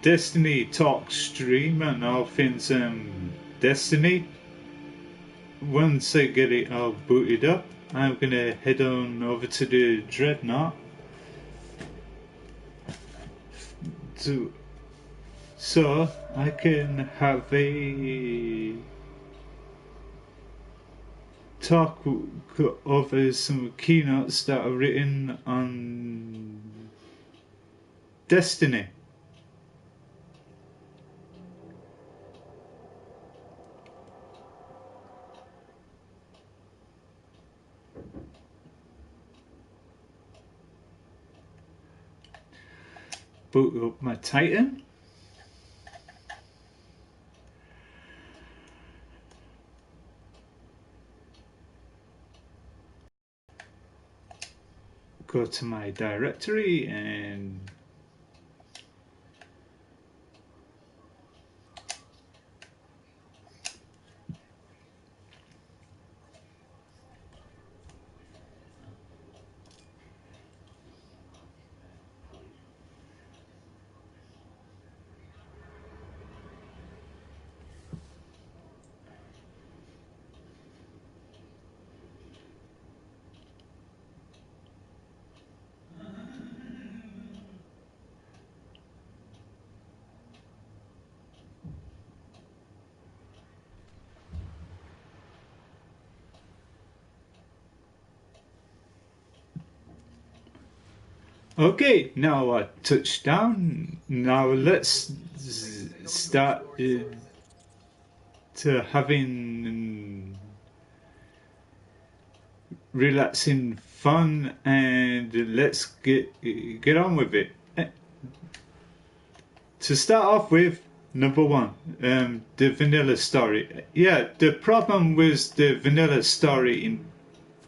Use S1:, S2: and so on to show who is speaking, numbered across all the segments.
S1: Destiny talk stream and all things Destiny. Once I get it all booted up, I'm gonna head on over to the dreadnaught so I can have a talk over some keynotes that are written on Destiny. Boot up my Titan. Go to my directory and okay, now I touch down. Now let's start to having relaxing fun, and let's get on with it. To start off with, number one, the vanilla story. Yeah, the problem with the vanilla story in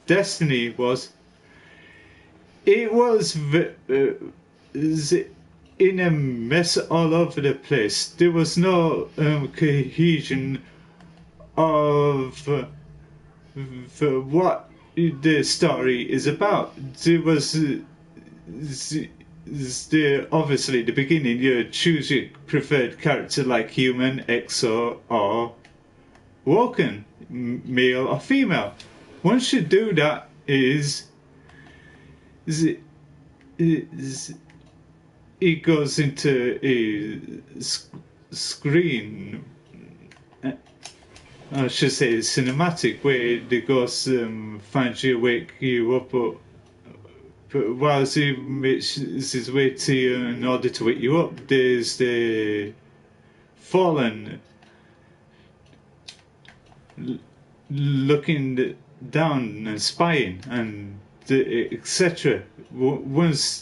S1: Destiny was it was in a mess all over the place. There was no cohesion of what the story is about. There was obviously the beginning. You choose your preferred character, like human, exo, or Woken, male or female. Once you do that, it goes into a screen, I should say cinematic, where the ghost finds you, wake you up, but whilst he makes his way to you in order to wake you up, there's the fallen looking down and spying and etc. Once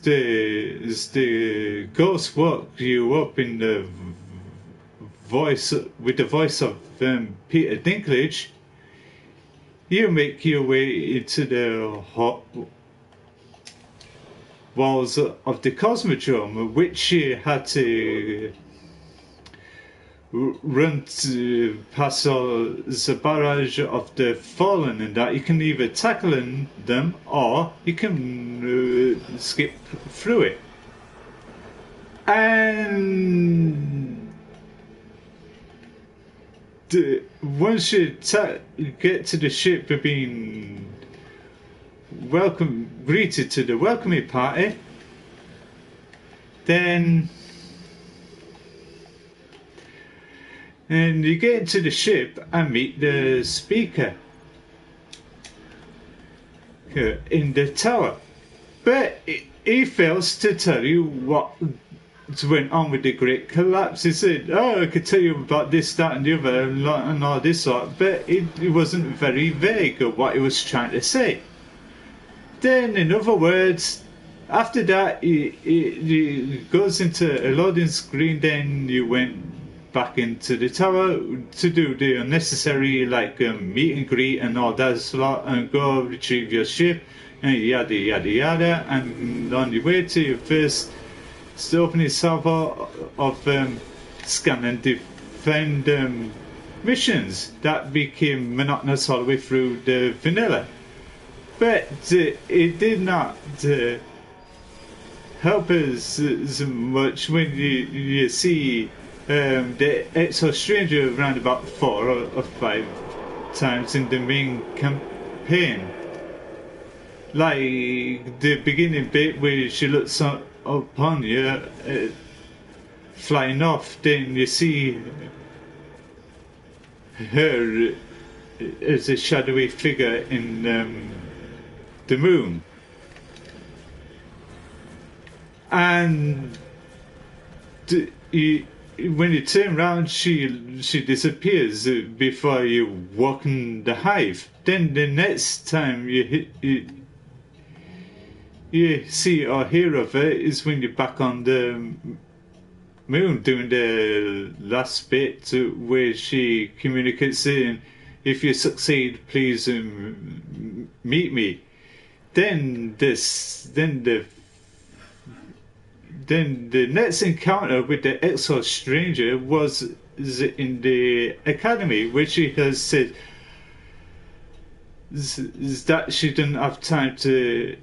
S1: the ghost woke you up in the voice with the voice of Peter Dinklage, you make your way into the walls of the Cosmodrome, which you had to run past the barrage of the fallen, and that you can either tackle them or you can skip through it. And once you get to the ship, you're being greeted to the welcoming party, then and you get into the ship and meet the speaker in the tower. But he fails to tell you what went on with the Great Collapse. He said, oh, I could tell you about this, that and the other and all this sort, but it wasn't very vague of what he was trying to say. Then, in other words, after that, he goes into a loading screen, then you went back into the tower to do the unnecessary, like meet and greet and all that slot, and go retrieve your ship and yada yada yada, and on your way to your first opening salvo of scan and defend missions that became monotonous all the way through the vanilla. But it did not help us as much when you see the Exo Stranger around about 4 or 5 times in the main campaign. Like the beginning bit where she looks upon you, flying off, then you see her as a shadowy figure in the moon. And when you turn around, she disappears before you walk in the hive. Then the next time you see or hear of her is when you're back on the moon doing the last bit where she communicates saying, "If you succeed, please meet me." Then the next encounter with the Exo Stranger was in the academy, where she has said that she didn't have time to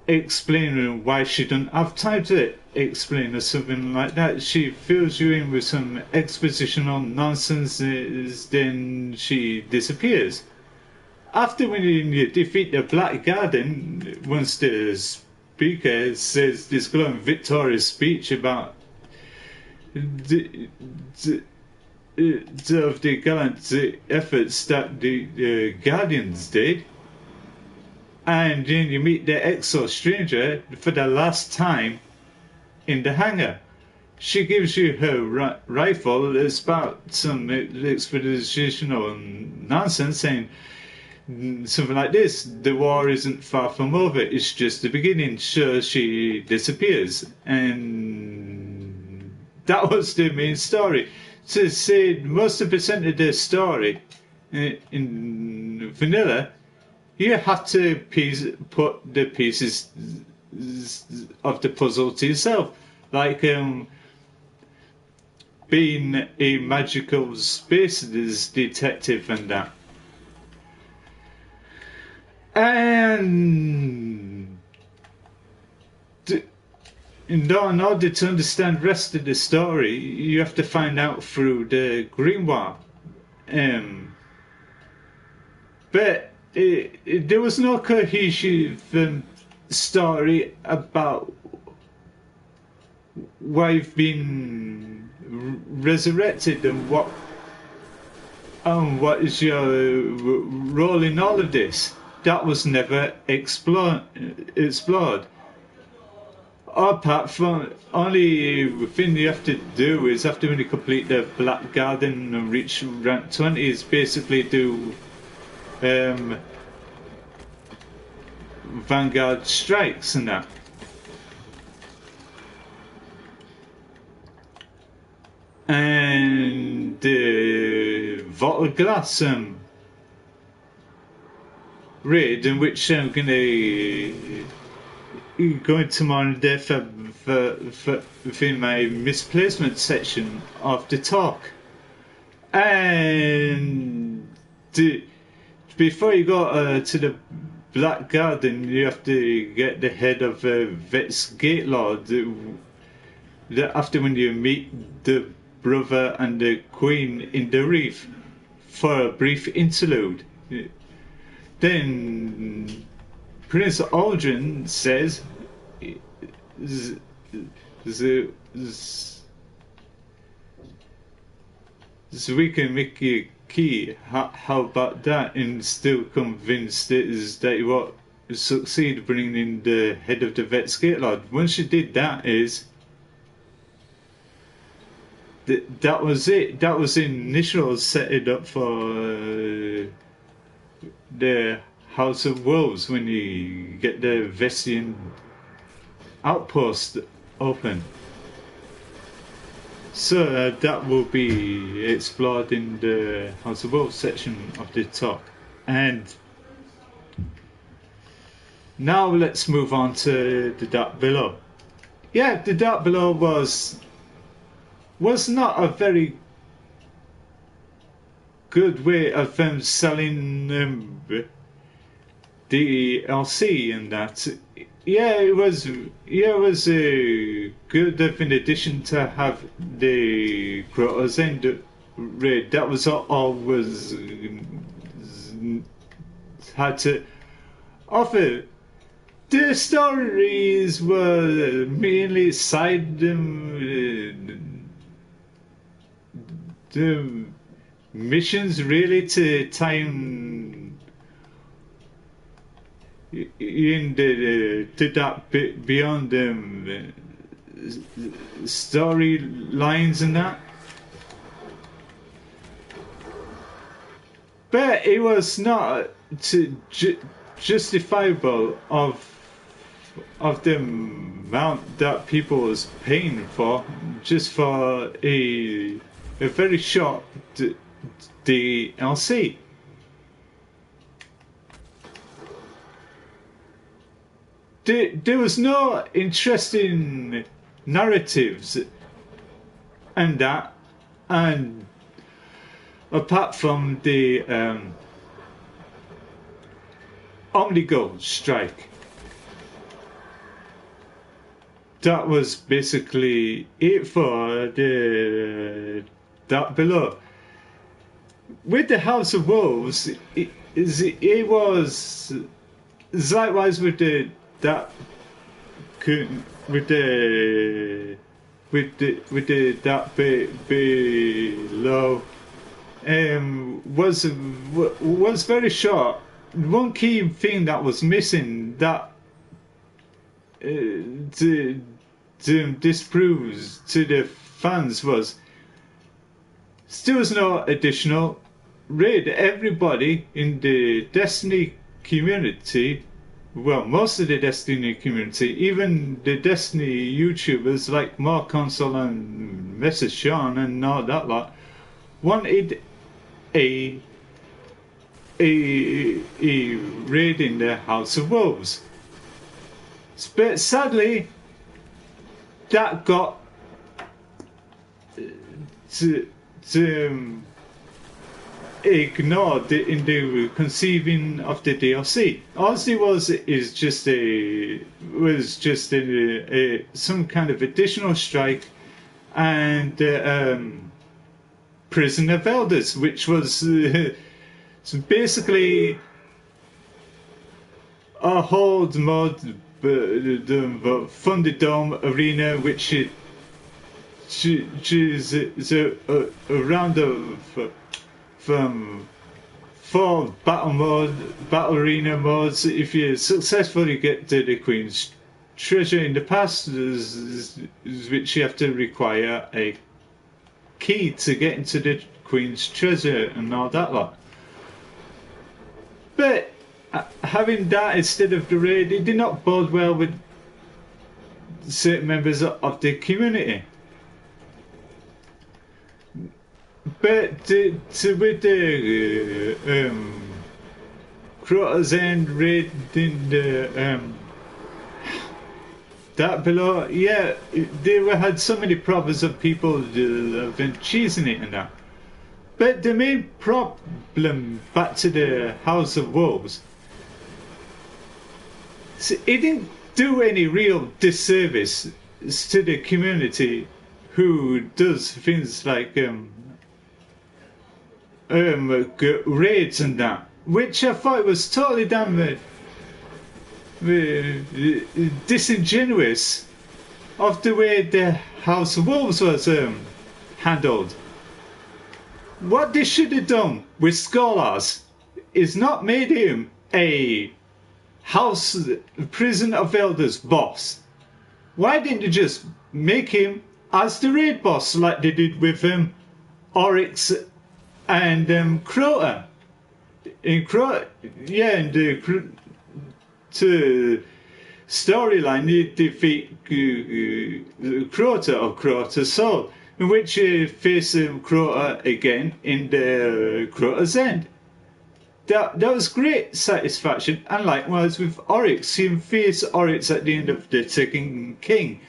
S1: explain why she didn't have time to explain or something like that. She fills you in with some expositional nonsense, then she disappears. After when you defeat the Black Garden, once the speaker says this glowing victorious speech about the gallant efforts that the Guardians did, and then you meet the Exo Stranger for the last time in the hangar. She gives you her rifle. It's about some expositional nonsense saying something like this: the war isn't far from over, it's just the beginning. So she disappears, and that was the main story. To say most of the percent of the story in vanilla, you have to put the pieces of the puzzle to yourself, like being a magical space detective and that. And in order to understand the rest of the story, you have to find out through the grimoire. But there was no cohesive story about why you've been resurrected and what is your role in all of this. That was never explored. Apart from, only thing you have to do is after when you complete the Black Garden and reach rank 20 is basically do Vanguard strikes and that. And the Vault of Glass raid, in which I'm gonna go into more depth within my misplacement section of the talk. And before you go to the Black Garden, you have to get the head of Vet's Gate Lord. After when you meet the brother and the queen in the reef for a brief interlude, then Prince Aldrin says, so we can make you key. How about that? And still convinced that you will succeed bringing in the head of the Vet's Gate Lord. Once you did that, that was it. That was the initial setting up for the House of Wolves when you get the Vestian outpost open. So that will be explored in the House of Wolves section of the talk. And now let's move on to the Dark Below. Yeah, the Dark Below was not a very good way of them selling DLC and that. it was good if in addition to have the Crota's End raid, that was all was had to offer. The stories were mainly side the missions really to time in to that bit beyond storylines and that. But it was not justifiable of the amount that people was paying for just for a very short DLC. There was no interesting narratives and that, and apart from the Omnigo strike. That was basically it for that below. With the House of Wolves, it was likewise with that below. Was very short. One key thing that was missing that disproves to the fans was still was no additional raid. Everybody in the Destiny community, well, most of the Destiny community, even the Destiny YouTubers like Mark Console and Mrs. Sean and all that lot, wanted a raid in the House of Wolves. But sadly, that got ignored in the conceiving of the DLC. All it was just some kind of additional strike and Prison of Elders, which was basically a hold mod, the Thunderdome arena, which is a round of from 4 battle arena modes. If you successfully get to the Queen's Treasure in the past, which you have to require a key to get into the Queen's Treasure and all that lot. But having that instead of the raid, it did not bode well with certain members of the community. But with the Crota's End raid in the that below, yeah, they had so many problems of people have been cheesing it and that. But the main problem back to the House of Wolves, it didn't do any real disservice to the community who does things like raids and that, which I thought was totally damn disingenuous of the way the House of Wolves was handled. What they should have done with Scholars is not made him a Prison of Elders boss. Why didn't they just make him as the raid boss like they did with Oryx and Crota? In Crota, yeah, in the storyline, they defeat Crota of Crota's Soul, in which you face Crota again in the Crota's End. That was great satisfaction, and likewise with Oryx, you face Oryx at the end of the Taken King.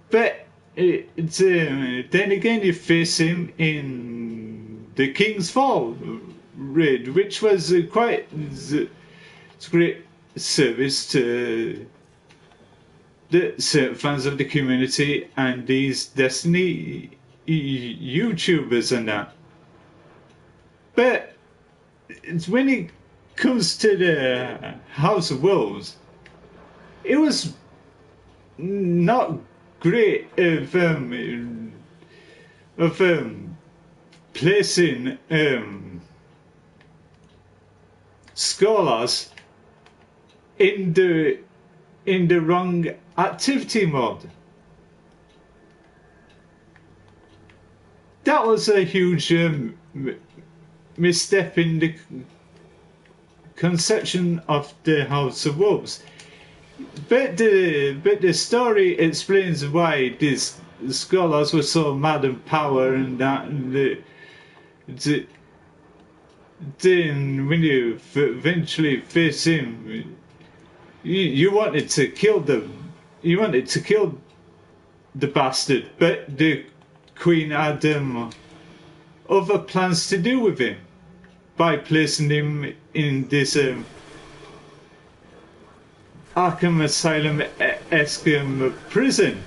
S1: But then again, you face him in the King's Fall raid, which was quite great service to the certain fans of the community and these Destiny YouTubers and that. But it's when it comes to the House of Wolves, it was not great of placing scholars in the wrong activity mode. That was a huge misstep in the conception of the House of Wolves. But the story explains why these scholars were so mad in power and that. And then when you eventually face him, you wanted to kill them. You wanted to kill the bastard, but the Queen had other plans to do with him by placing him in this Arkham Asylum-esque prison.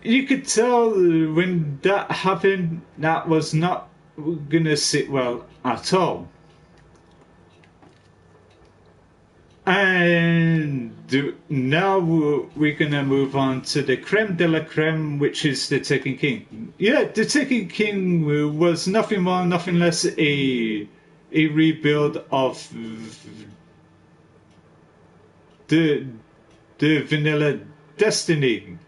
S1: You could tell when that happened, that was not gonna sit well at all. And now we're gonna move on to the creme de la creme, which is the Taken King. Yeah, the Taken King was nothing more, nothing less a rebuild of the vanilla Destiny,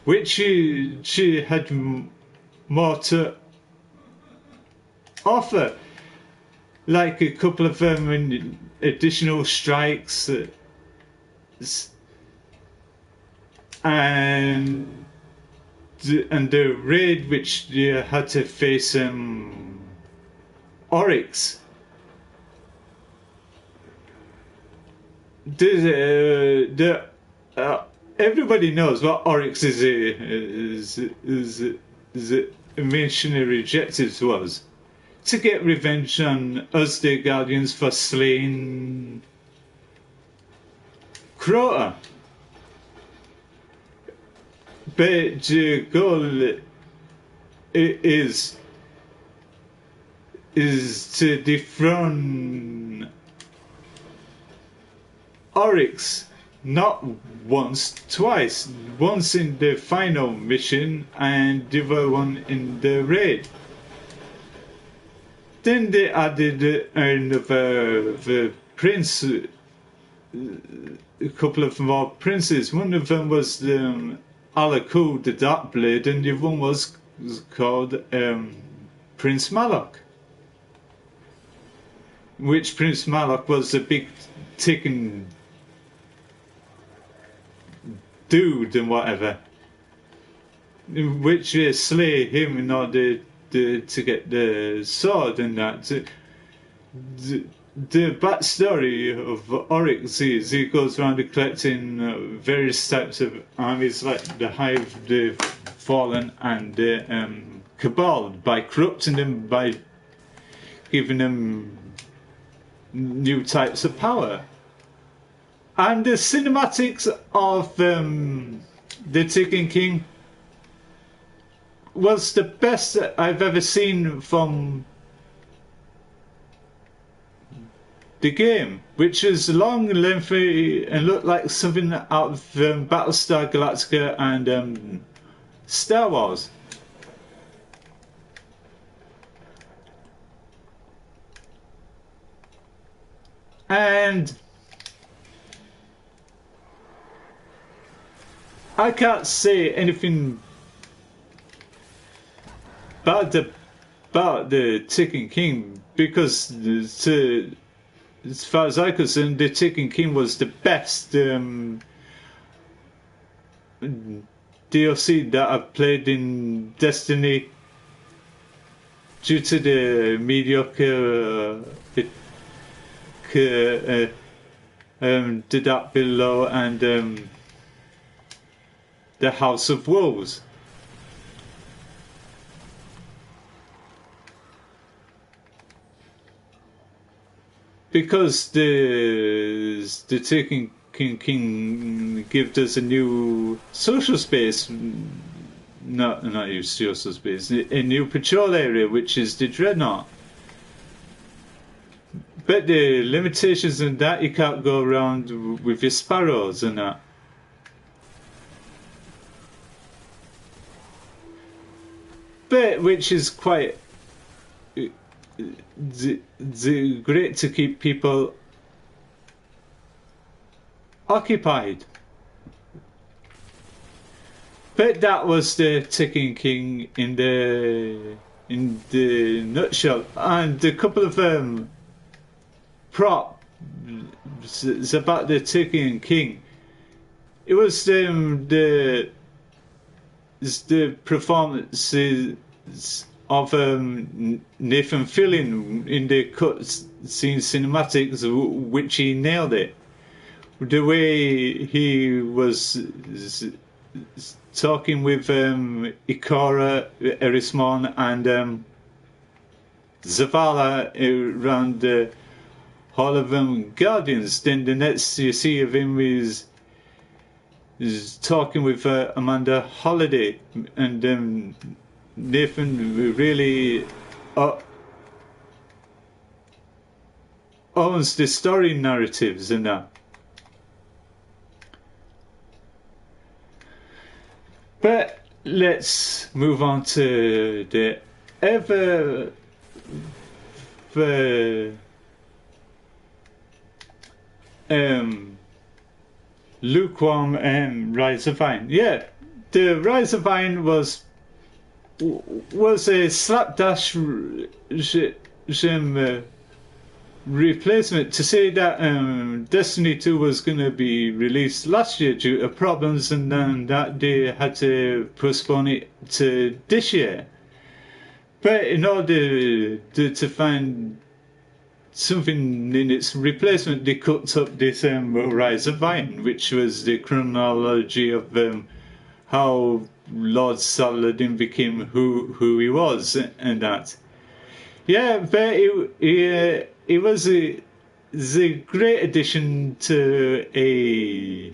S1: which she had more to offer. Like a couple of additional strikes and the raid which you had to face Oryx. Everybody knows what Oryx is missionary objectives was. To get revenge on us, the Guardians, for slaying Crota. But the goal is to dethrone Oryx, not once, twice. Once in the final mission and the other one in the raid. Then they added another prince, a couple of more princes. One of them was Alaku, the Dark Blade, and the other one was called Prince Malok. Which Prince Malok was a big ticking dude and whatever. Which they slay him in order to get the sword and that. The backstory of Oryx is he goes around collecting various types of armies like the Hive, the Fallen, and the Cabal by corrupting them, by giving them new types of power. And the cinematics of the Taken King was the best I've ever seen from the game, which is long, lengthy, and looked like something out of Battlestar Galactica and Star Wars. And I can't say anything bad about the Taken King because as far as I'm concerned, the Taken King was the best DLC that I've played in Destiny due to the mediocre the Dark Below and the House of Wolves. because the Taken King gives us a new social space, not new social space, a new patrol area, which is the dreadnaught. But the limitations in that, you can't go around with your sparrows and that. But which is quite great to keep people occupied. But that was the Taken King in the nutshell, and a couple of props about the Taken King. It was the performances of Nathan Fillion in the cutscene cinematics, which he nailed it. The way he was talking with Ikora, Erismon, and Zavala around the Hall of Guardians. Then the next you see of him is talking with Amanda Holiday, and Nathan really owns the story narratives and that. But let's move on to the ever lukewarm Rise of Iron. Yeah, the Rise of Iron was a slapdash replacement. To say that Destiny 2 was going to be released last year due to problems, and then that they had to postpone it to this year. But in order to find something in its replacement, they cooked up this Rise of Iron, which was the chronology of how Lord Saladin became who he was, and that. Yeah, but it was a great addition to a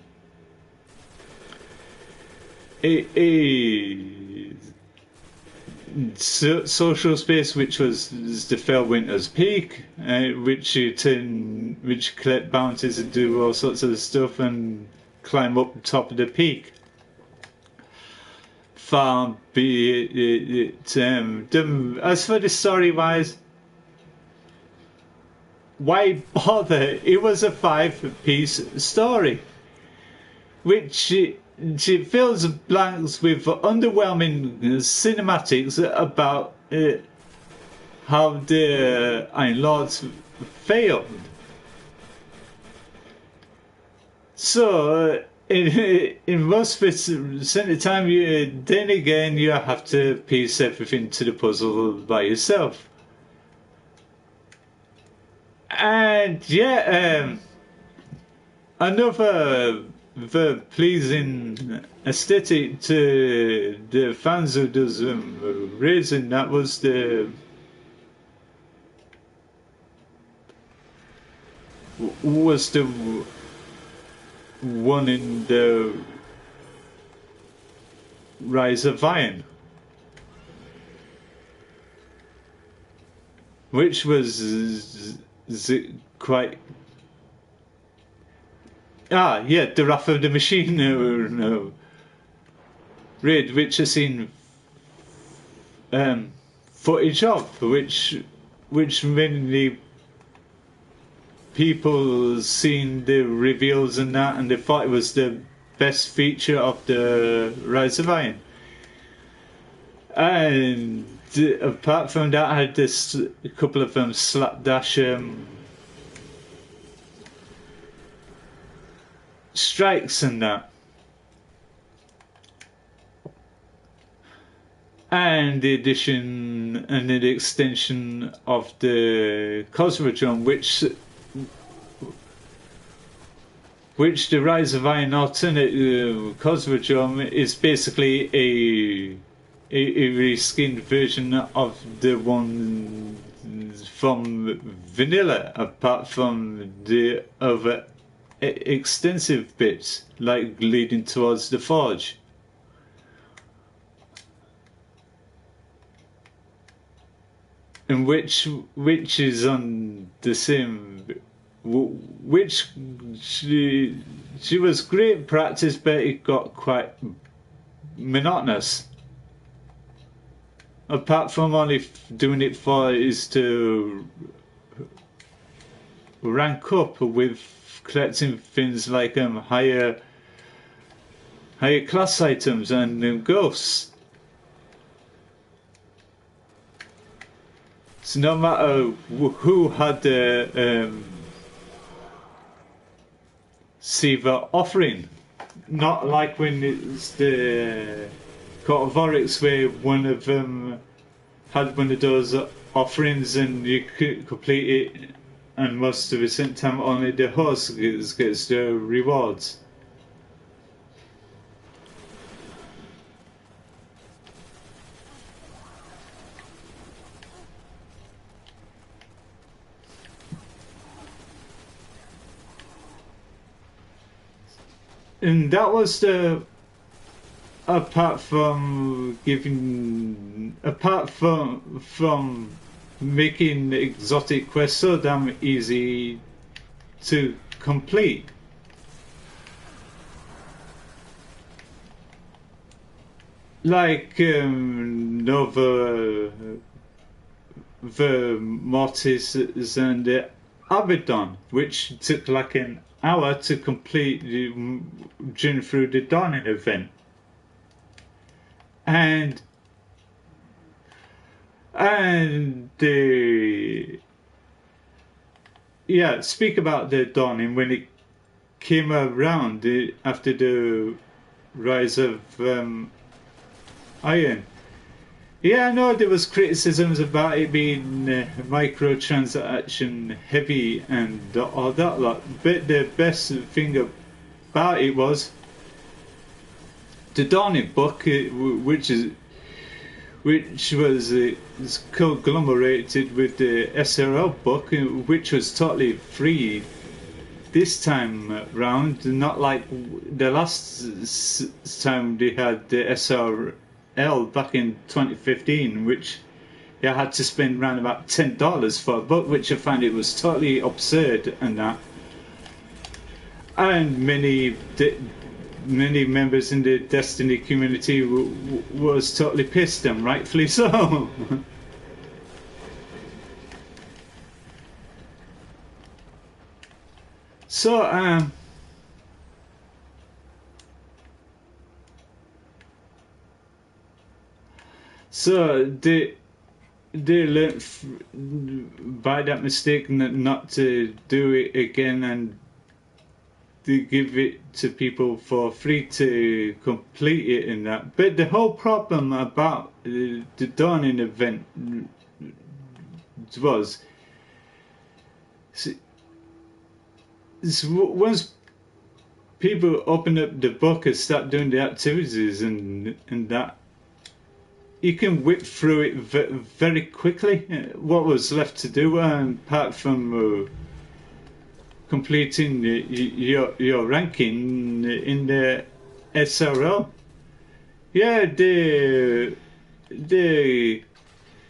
S1: social space, which was the Fellwinter's Peak, which collect bounties and do all sorts of stuff and climb up top of the peak. Far be it. As for the story wise, why bother? It was a 5-piece story, which it fills blanks with underwhelming cinematics about how the Iron Lords failed. So in most percent of the time, then again you have to piece everything to the puzzle by yourself. And yeah, another pleasing aesthetic to the fans who does raising, that was the one in the Rise of Iron, which was quite the Wrath of the Machine raid, which has seen footage of, which mainly people seen the reveals and that, and they thought it was the best feature of the Rise of Iron. And apart from that, I had a couple of slapdash strikes and that, and the addition and the extension of the Cosmodrome, which the Rise of Iron alternate Cosmodrome is basically a reskinned version of the one from vanilla, apart from the other extensive bits, like leading towards the forge. And which is on the same, which she was great practice, but it got quite monotonous. Apart from only doing it for is to rank up with collecting things like higher class items and ghosts. So no matter who had the Siva offering, not like when it's the Court of Oryx where one of them had one of those offerings and you could complete it, and most of the same time only the host gets the rewards. And that was the apart from making exotic quests so damn easy to complete. Like Nova the Mortis and the Abaddon, which took like an hour to complete during through the Dawning event. And speak about the Dawning when it came around after the rise of Iron. Yeah, I know there was criticisms about it being microtransaction heavy and all that lot, but the best thing about it was the Dawning book, which was conglomerated with the SRL book, which was totally free this time round, not like the last time they had the SRL back in 2015, which I had to spend around about $10 for a book, which I found it was totally absurd and that. And many members in the Destiny community was totally pissed, and rightfully so. So they learned by that mistake not to do it again, and they give it to people for free to complete it in that. But the whole problem about the Dawning event was once people open up the book and start doing the activities and that, you can whip through it very quickly. What was left to do, apart from completing your ranking in the SRL? Yeah, the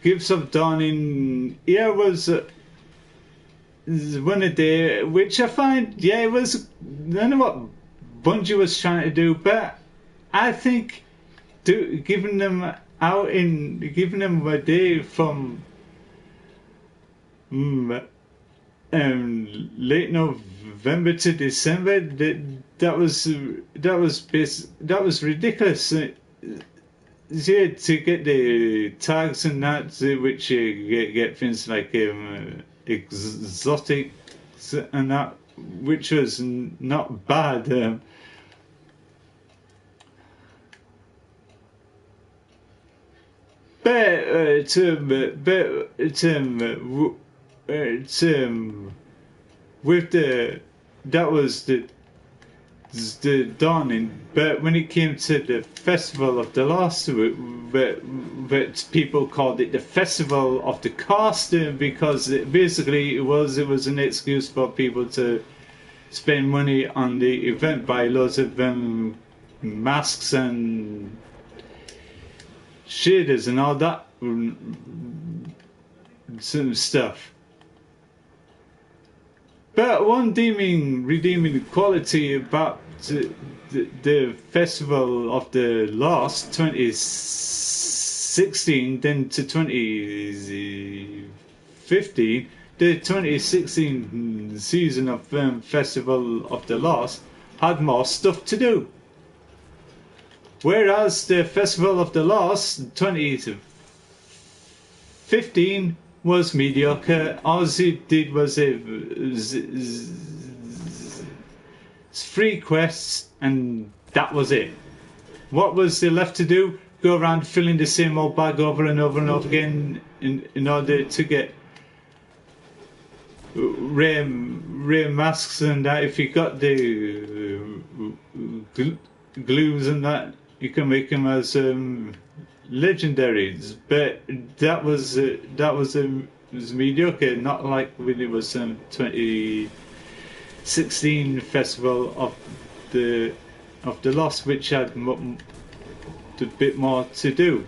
S1: Gifts of Dawning was one of the, which I find, it was, I don't know what Bungie was trying to do, but I think giving them a day from late November to December, that was ridiculous. Yeah, to get the tags and that, which you get things like exotic and that, which was not bad. With that was the the dawning. But when it came to the Festival of the Lost, but people called it the Festival of the Cast because basically it was an excuse for people to spend money on the event, buy loads of masks and shaders and all that some stuff. But one redeeming quality about the Festival of the Lost 2016 then to 2015, the 2016 season of Festival of the Lost had more stuff to do. Whereas the Festival of the Lost 2015 was mediocre. All it did was free quests, and that was it. What was there left to do? Go around filling the same old bag over and over and over again in order to get rare masks and that. If you got the glues and that, you can make them as legendaries. But that was mediocre. Not like when it was 2016 Festival of the Lost, which had a bit more to do.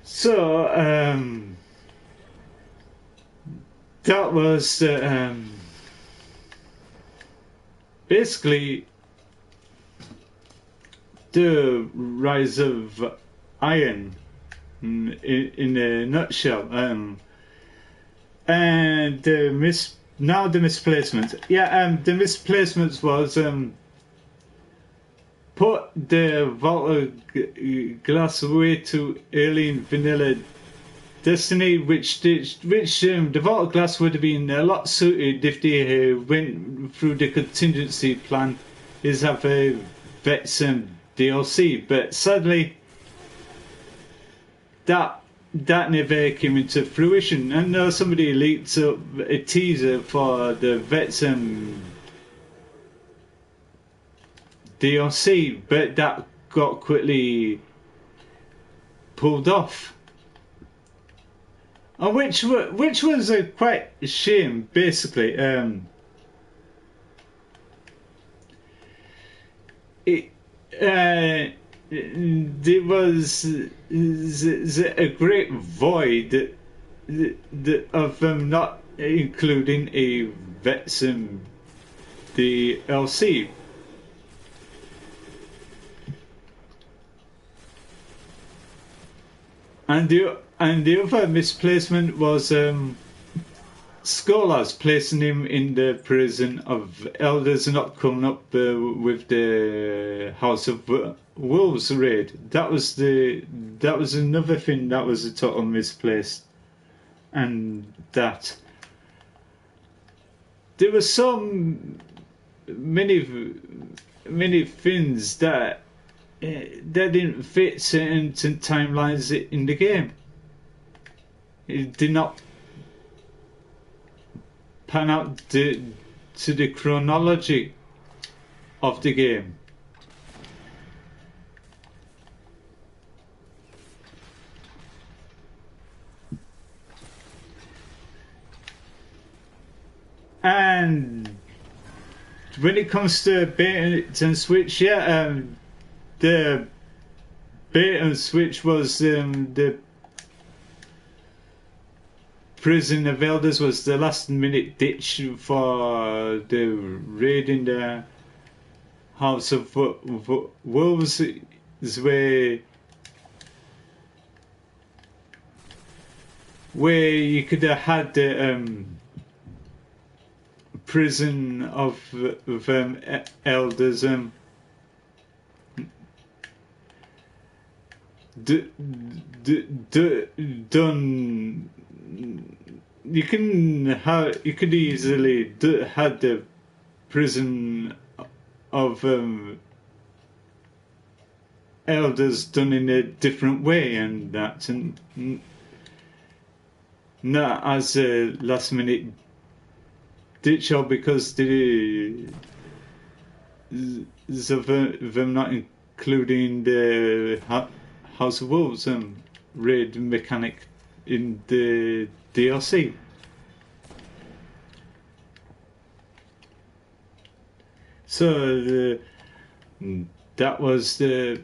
S1: So that was basically the rise of iron in a nutshell. And the misplacement. Yeah, the misplacements was put the vault of glass away to Alien Vanilla Destiny, which the vault of glass would have been a lot suited if they went through the contingency plan is have a Vets DLC, but sadly that never came into fruition. I know somebody leaked up a teaser for the Vets DLC, but that got quickly pulled off. And which was quite a shame, basically. There was a great void of them not including a Vets DLC. And the other misplacement was Scholars placing him in the prison of elders and not coming up with the House of Wolves raid. That was another thing that was a total misplaced. And that there were many things that didn't fit certain timelines in the game. It did not pan out to the chronology of the game. And when it comes to bait and switch, the bait and switch was the Prison of Elders was the last minute ditch for the raid in the House of Wolves, where you could have had the Prison of Elders done. You could easily had the Prison of Elders done in a different way, and that, and not as a last minute did show because them not including the House of Wolves raid mechanic in the DLC. So that was the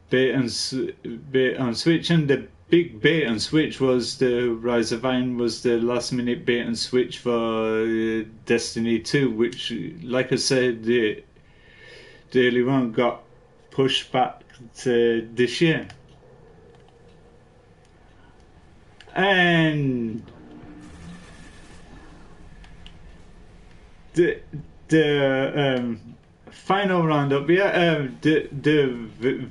S1: bait and switch, and the big bait and switch was the Rise of Iron was the last minute bait and switch for Destiny 2, which, like I said, the early one got pushed back to this year. And the final roundup, the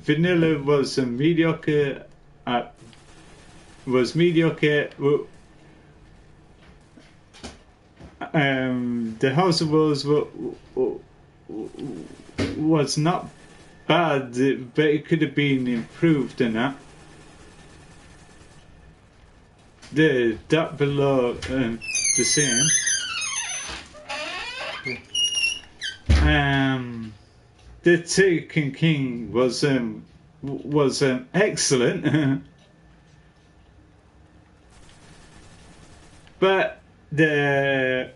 S1: vanilla was mediocre. The House of Wolves was not bad, but it could have been improved in that. The Dark Below, the same. The Taken King was excellent, but the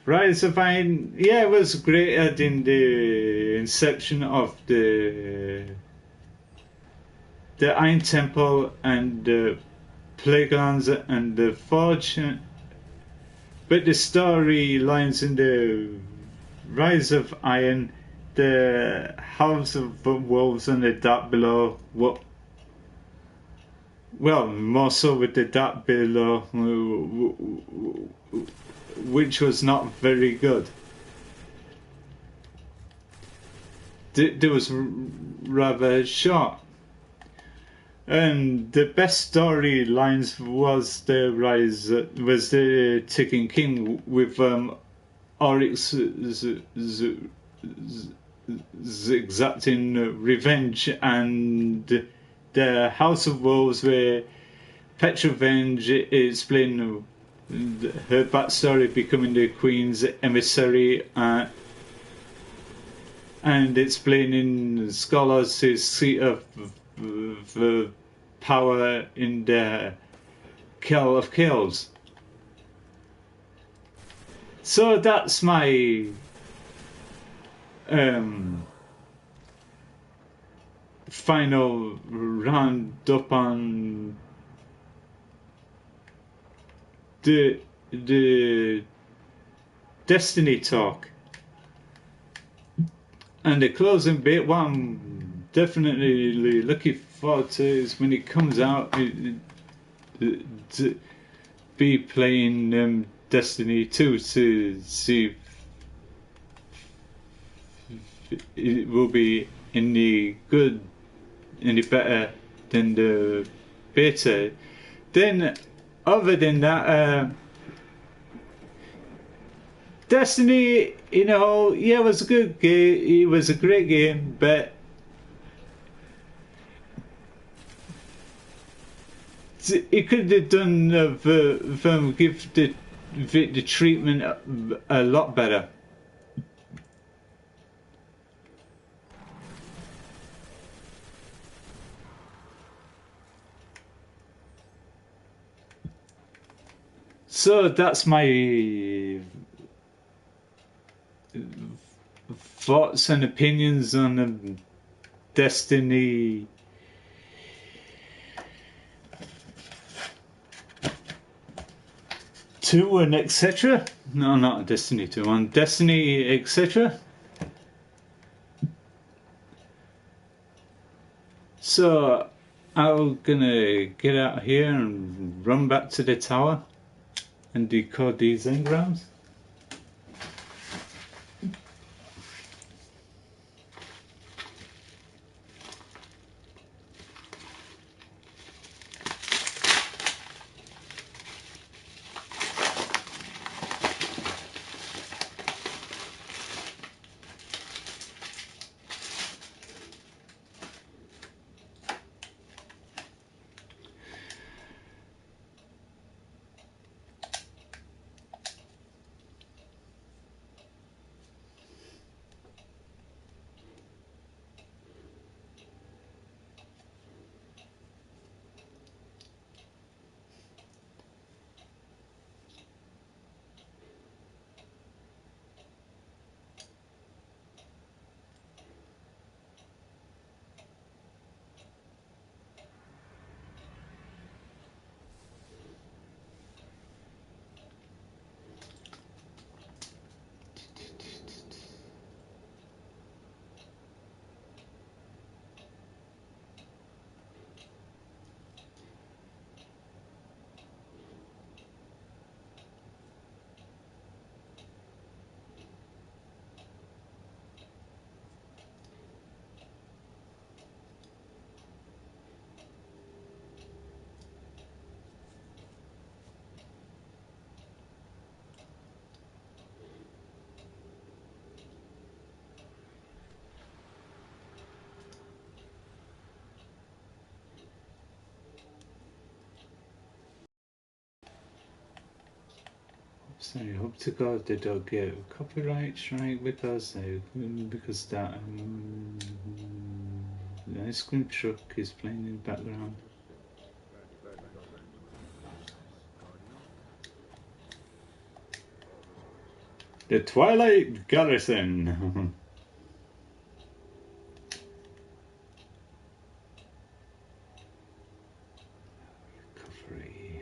S1: Rise of Iron, was greater than the inception of the Iron Temple and the Plaguelands and the Forge, but the storylines in the Rise of Iron, the House of Wolves and the Dark Below, more so with the Dark Below, which was not very good. It was rather short. And the best storylines was the Taken King with Oryx exacting revenge, and the House of Wolves where Petrovenge explained her backstory becoming the Queen's emissary, and explaining Skolos' seat of power in the Kill of Kills. So that's my final roundup on the Destiny talk. And the closing bit, what I'm definitely looking forward to is when it comes out to be playing Destiny 2 to see if it will be any better than the beta. Then, other than that, Destiny, it was a good game. It was a great game, but it could have done give the treatment a lot better. So that's my thoughts and opinions on Destiny 2 and etc. No, not Destiny 2, on Destiny etc. So I'm gonna get out of here and run back to the tower and decode these engrams. So I hope to God they don't get copyright strike because that the ice cream truck is playing in the background. The Twilight Garrison. Recovery.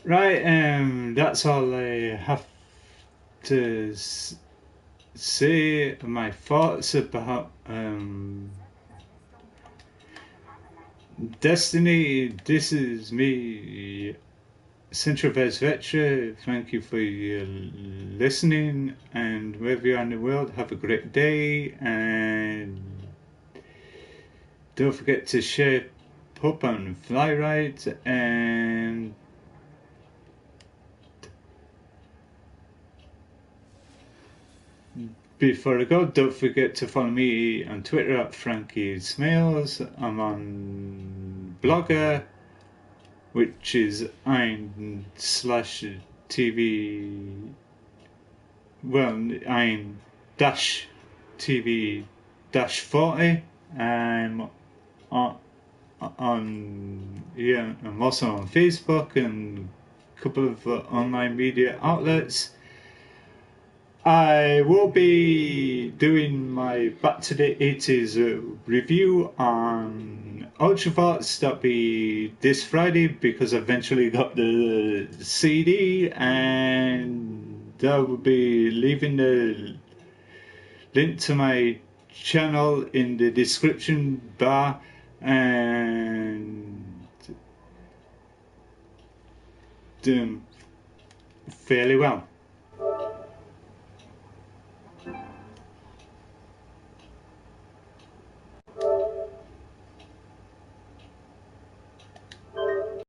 S1: Right, that's all I have to say. My thoughts about Destiny. This is me, centrevez vectra. Thank you for your listening, and wherever you are in the world, have a great day, and don't forget to share Pup and Fly Rides, and before I go, don't forget to follow me on Twitter at Frankie Smails. I'm on Blogger, which is ein/TV. Well, ein-TV-40. I'm I'm also on Facebook and a couple of online media outlets. I will be doing my Back to the 80s review on Ultravox. That'll be this Friday because I eventually got the CD, and I will be leaving the link to my channel in the description bar, and doing fairly well.